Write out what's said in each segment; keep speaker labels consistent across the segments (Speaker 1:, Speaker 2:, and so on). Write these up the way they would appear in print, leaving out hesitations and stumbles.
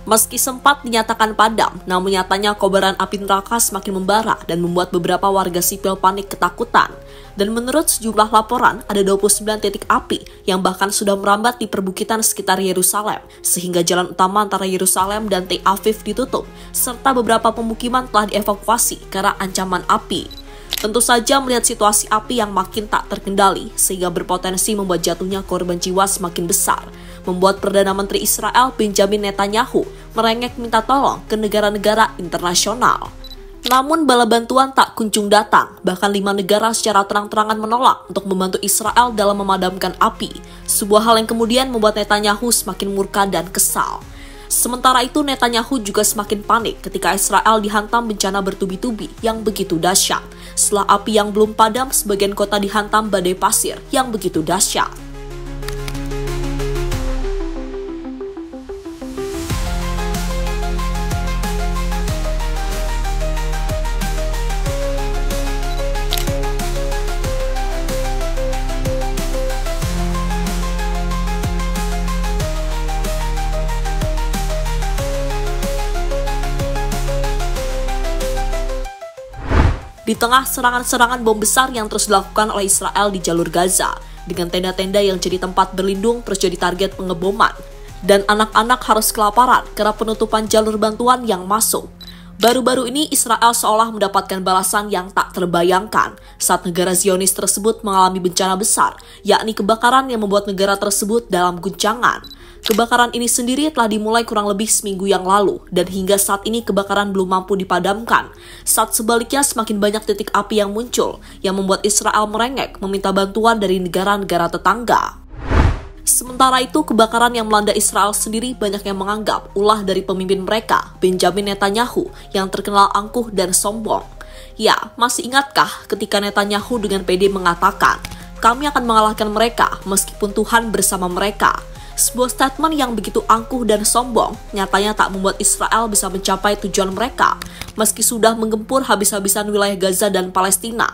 Speaker 1: Meski sempat dinyatakan padam, namun nyatanya kobaran api neraka semakin membara dan membuat beberapa warga sipil panik ketakutan. Dan menurut sejumlah laporan, ada 29 titik api yang bahkan sudah merambat di perbukitan sekitar Yerusalem, sehingga jalan utama antara Yerusalem dan Tel Aviv ditutup, serta beberapa pemukiman telah dievakuasi karena ancaman api. Tentu saja melihat situasi api yang makin tak terkendali, sehingga berpotensi membuat jatuhnya korban jiwa semakin besar, membuat Perdana Menteri Israel Benjamin Netanyahu merengek minta tolong ke negara-negara internasional. Namun bala bantuan tak kunjung datang, bahkan 5 negara secara terang-terangan menolak untuk membantu Israel dalam memadamkan api, sebuah hal yang kemudian membuat Netanyahu semakin murka dan kesal. Sementara itu Netanyahu juga semakin panik ketika Israel dihantam bencana bertubi-tubi yang begitu dahsyat. Setelah api yang belum padam, sebagian kota dihantam badai pasir yang begitu dahsyat. Di tengah serangan-serangan bom besar yang terus dilakukan oleh Israel di jalur Gaza, dengan tenda-tenda yang jadi tempat berlindung terus jadi target pengeboman, dan anak-anak harus kelaparan karena penutupan jalur bantuan yang masuk. Baru-baru ini Israel seolah mendapatkan balasan yang tak terbayangkan saat negara Zionis tersebut mengalami bencana besar, yakni kebakaran yang membuat negara tersebut dalam guncangan. Kebakaran ini sendiri telah dimulai kurang lebih seminggu yang lalu, dan hingga saat ini kebakaran belum mampu dipadamkan. Saat sebaliknya semakin banyak titik api yang muncul, yang membuat Israel merengek meminta bantuan dari negara-negara tetangga. Sementara itu, kebakaran yang melanda Israel sendiri banyak yang menganggap ulah dari pemimpin mereka, Benjamin Netanyahu, yang terkenal angkuh dan sombong. Ya, masih ingatkah ketika Netanyahu dengan pede mengatakan, "Kami akan mengalahkan mereka meskipun Tuhan bersama mereka." Sebuah statement yang begitu angkuh dan sombong nyatanya tak membuat Israel bisa mencapai tujuan mereka, meski sudah menggempur habis-habisan wilayah Gaza dan Palestina.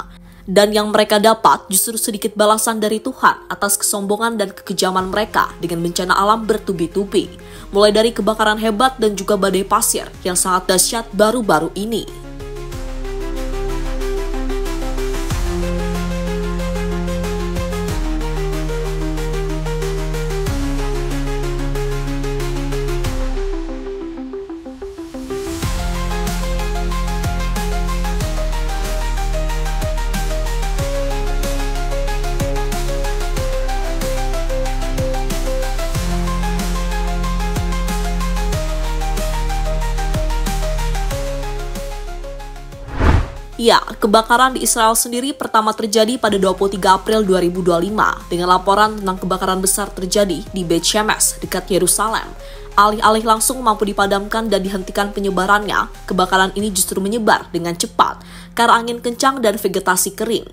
Speaker 1: Dan yang mereka dapat justru sedikit balasan dari Tuhan atas kesombongan dan kekejaman mereka dengan bencana alam bertubi-tubi, mulai dari kebakaran hebat dan juga badai pasir yang sangat dahsyat baru-baru ini. Ya, kebakaran di Israel sendiri pertama terjadi pada 23 April 2025 dengan laporan tentang kebakaran besar terjadi di Beit Shemesh dekat Yerusalem. Alih-alih langsung mampu dipadamkan dan dihentikan penyebarannya, kebakaran ini justru menyebar dengan cepat karena angin kencang dan vegetasi kering.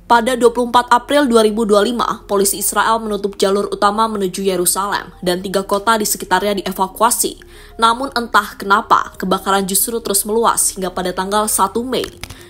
Speaker 1: Pada 24 April 2025, polisi Israel menutup jalur utama menuju Yerusalem dan 3 kota di sekitarnya dievakuasi. Namun entah kenapa, kebakaran justru terus meluas hingga pada tanggal 1 Mei.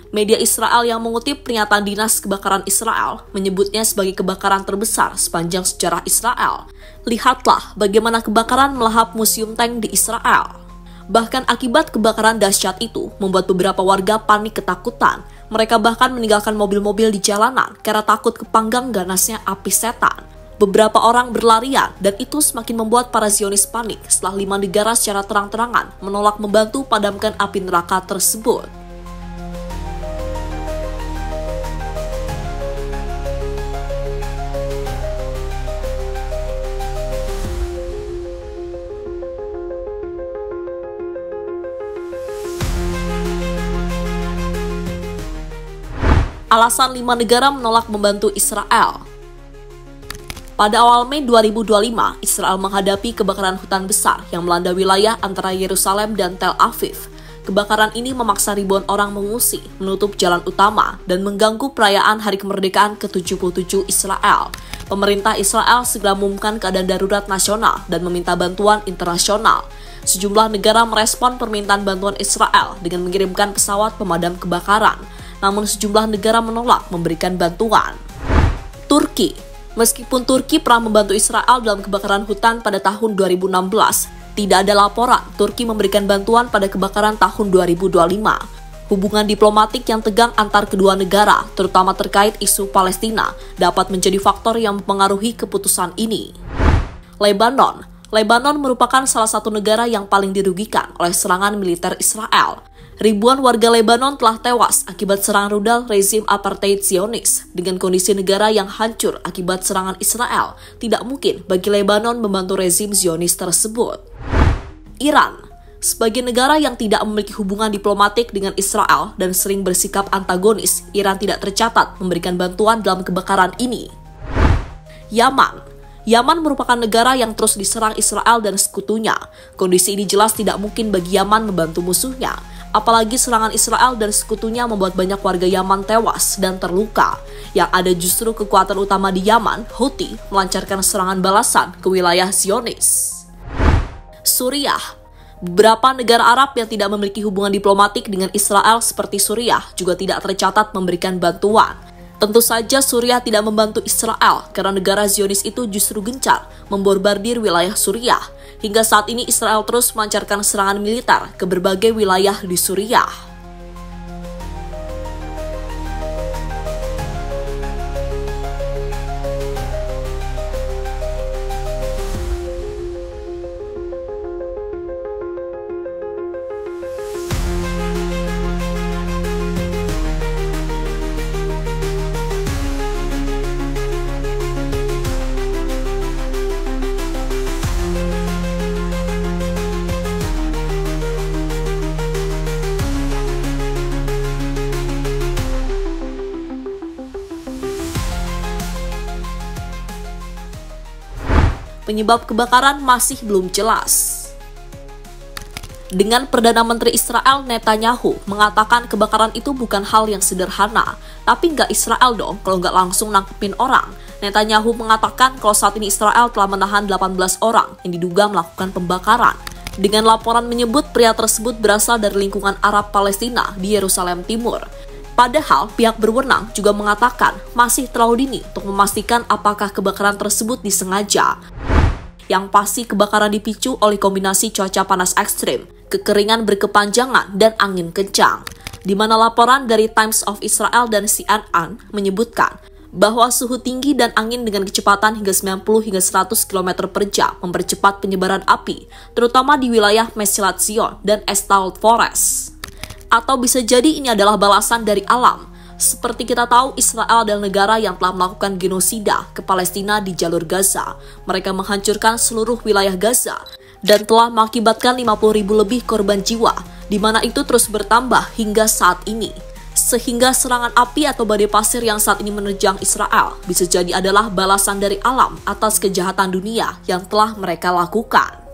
Speaker 1: Media Israel yang mengutip pernyataan Dinas Kebakaran Israel menyebutnya sebagai kebakaran terbesar sepanjang sejarah Israel. Lihatlah bagaimana kebakaran melahap museum tank di Israel. Bahkan akibat kebakaran dahsyat itu membuat beberapa warga panik ketakutan. Mereka bahkan meninggalkan mobil-mobil di jalanan karena takut kepanggang ganasnya api setan. Beberapa orang berlarian dan itu semakin membuat para Zionis panik setelah 5 negara secara terang-terangan menolak membantu padamkan api neraka tersebut. Alasan 5 negara menolak membantu Israel. Pada awal Mei 2025, Israel menghadapi kebakaran hutan besar yang melanda wilayah antara Yerusalem dan Tel Aviv. Kebakaran ini memaksa ribuan orang mengungsi, menutup jalan utama, dan mengganggu perayaan Hari Kemerdekaan ke-77 Israel. Pemerintah Israel segera mengumumkan keadaan darurat nasional dan meminta bantuan internasional. Sejumlah negara merespon permintaan bantuan Israel dengan mengirimkan pesawat pemadam kebakaran. Namun sejumlah negara menolak memberikan bantuan. Turki. Meskipun Turki pernah membantu Israel dalam kebakaran hutan pada tahun 2016, Tidak ada laporan Turki memberikan bantuan pada kebakaran tahun 2025. Hubungan diplomatik yang tegang antar kedua negara, terutama terkait isu Palestina, dapat menjadi faktor yang mempengaruhi keputusan ini. Lebanon merupakan salah satu negara yang paling dirugikan oleh serangan militer Israel. Ribuan warga Lebanon telah tewas akibat serangan rudal rezim apartheid Zionis. Dengan kondisi negara yang hancur akibat serangan Israel, tidak mungkin bagi Lebanon membantu rezim Zionis tersebut. Iran, sebagai negara yang tidak memiliki hubungan diplomatik dengan Israel dan sering bersikap antagonis, Iran tidak tercatat memberikan bantuan dalam kebakaran ini. Yaman merupakan negara yang terus diserang Israel dan sekutunya. Kondisi ini jelas tidak mungkin bagi Yaman membantu musuhnya. Apalagi serangan Israel dan sekutunya membuat banyak warga Yaman tewas dan terluka. Yang ada justru kekuatan utama di Yaman, Houthi, melancarkan serangan balasan ke wilayah Zionis. Suriah. Beberapa negara Arab yang tidak memiliki hubungan diplomatik dengan Israel seperti Suriah juga tidak tercatat memberikan bantuan. Tentu saja Suriah tidak membantu Israel karena negara Zionis itu justru gencar membombardir wilayah Suriah. Hingga saat ini Israel terus melancarkan serangan militer ke berbagai wilayah di Suriah. Penyebab kebakaran masih belum jelas. Dengan Perdana Menteri Israel Netanyahu mengatakan kebakaran itu bukan hal yang sederhana, tapi nggak Israel dong kalau nggak langsung nangkepin orang. Netanyahu mengatakan kalau saat ini Israel telah menahan 18 orang yang diduga melakukan pembakaran. Dengan laporan menyebut pria tersebut berasal dari lingkungan Arab Palestina di Yerusalem Timur. Padahal pihak berwenang juga mengatakan masih terlalu dini untuk memastikan apakah kebakaran tersebut disengaja. Yang pasti kebakaran dipicu oleh kombinasi cuaca panas ekstrim, kekeringan berkepanjangan, dan angin kencang. Di mana laporan dari Times of Israel dan CNN menyebutkan bahwa suhu tinggi dan angin dengan kecepatan hingga 90 hingga 100 km per jam mempercepat penyebaran api, terutama di wilayah Mesilat Zion dan Estald Forest. Atau bisa jadi ini adalah balasan dari alam. Seperti kita tahu, Israel adalah negara yang telah melakukan genosida ke Palestina di jalur Gaza. Mereka menghancurkan seluruh wilayah Gaza dan telah mengakibatkan 50.000 lebih korban jiwa, di mana itu terus bertambah hingga saat ini. Sehingga serangan api atau badai pasir yang saat ini menerjang Israel bisa jadi adalah balasan dari alam atas kejahatan dunia yang telah mereka lakukan.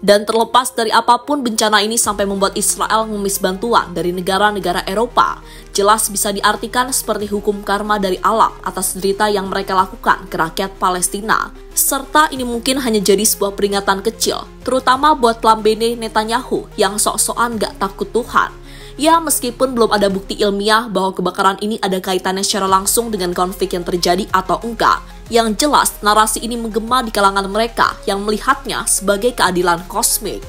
Speaker 1: Dan terlepas dari apapun bencana ini sampai membuat Israel mengemis bantuan dari negara-negara Eropa, jelas bisa diartikan seperti hukum karma dari alam atas derita yang mereka lakukan ke rakyat Palestina. Serta ini mungkin hanya jadi sebuah peringatan kecil, terutama buat lambene Netanyahu yang sok-sokan gak takut Tuhan. Ya, meskipun belum ada bukti ilmiah bahwa kebakaran ini ada kaitannya secara langsung dengan konflik yang terjadi atau enggak, yang jelas narasi ini menggema di kalangan mereka yang melihatnya sebagai keadilan kosmik.